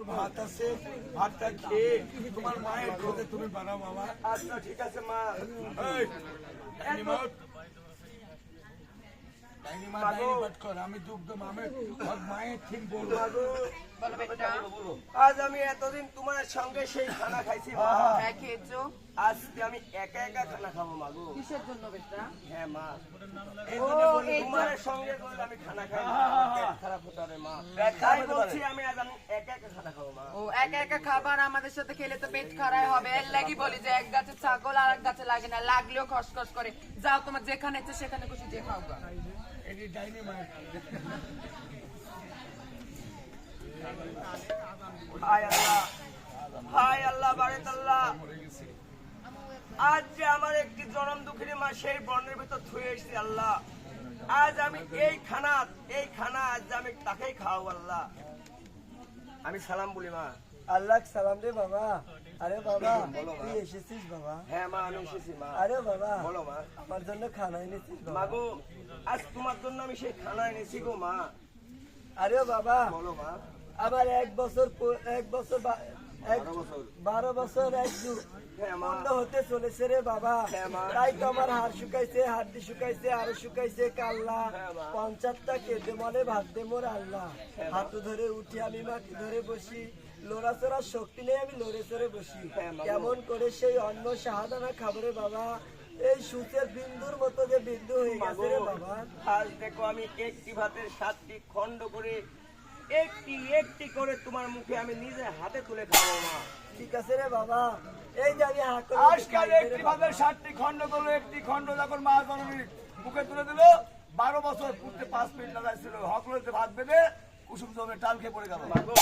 ভাত আছে, ভাতটা খেয়ে তোমার মায়ের খোঁজে তুমি বানাও মামা। আচ্ছা ঠিক আছে মা। আমি দুগ্ধ মামের মায়ের ঠিক বলবো। আজ আমি এতদিন তোমার সঙ্গে সেই খানা খাইছি মা। খেয়েছো? আজকে আমি একা একা খানা খাবো মাগো। কিসের জন্য বেটা? হ্যাঁ মা, এই তোমার সঙ্গে করলে আমি খানা খাই না, পেট খারাপ হতে পারে মা। তাই বলছি আমি আজ আমি একা একা খানা খাবো মা। ও একা একা খাবার আমাদের সাথে খেলে তো পেট খারাপ হবে। এর লাগি বলি যে এক গাছে ছাগল আর এক গাছে লাগে না, লাগলেও খসখস করে। যাও তোমার যেখানে ইচ্ছে সেখানে খুশি যে খাও গা। হায় আল্লাহ, হায় আল্লাহ, বারেক আল্লাহ। আজ যে আমার একটি জনম দুঃখিনী মা সেই বর্ণের ভিতর থুয়ে এসেছি আল্লাহ। আজ আমি এই খানা আজ আমি তাকেই খাওয়াবো আল্লাহ। আমি সালাম বলি মা। আল্লাহ সালাম রে বাবা। আরে বাবা তুই এসেছিস বাবা? হ্যাঁ মা আমি এসেছি মা। আরে বাবা বলো মা। আমার জন্য খানা এনেছিস মা গো, আজ তোমার জন্য আমি সেই খানা এনেছি গো মা। আরে বাবা বলো মা। আমার 12 বছর এক যুগ হ্যাঁ মা। পূর্ণ হতে চলেছে রে বাবা। হ্যাঁ মা। তাই তো আমার হাড় শুকাইছে, হাড্ডি শুকাইছে, আরো শুকাইছে কাল্লা। হ্যাঁ মা। 50টা কেটে মনে ভাবতে মোর আল্লাহ। হ্যাঁ মা। হাতু ধরে উঠি আমি মাটি ধরে বসি, লড়াচড়ার শক্তি নেই আমি লড়ে চড়ে বসি। হ্যাঁ মা। কেমন করে সেই অন্ন শাহাদানা খাবরে বাবা? এই সুচের বিন্দুর মতো যে বিন্দু হয়ে গেছে রে বাবা। আজ দেখো আমি একটি ভাতের 7টি খণ্ড করে একটি একটি করে তোমার মুখে আমি নিজে হাতে তুলে খাবো মা। ঠিক আছে রে বাবা, এই যে আমি হাত করে আজকাল একটি ভাবের 7টি খণ্ড করলো, একটি খণ্ড যখন মা জননীর মুখে তুলে দিল, 12 বছর পূর্তে 5 মিনিট লাগাইছিল, হক লইতে ভাত বেঁধে কুসুম জমে টাল খেয়ে পড়ে গেল। মাগো,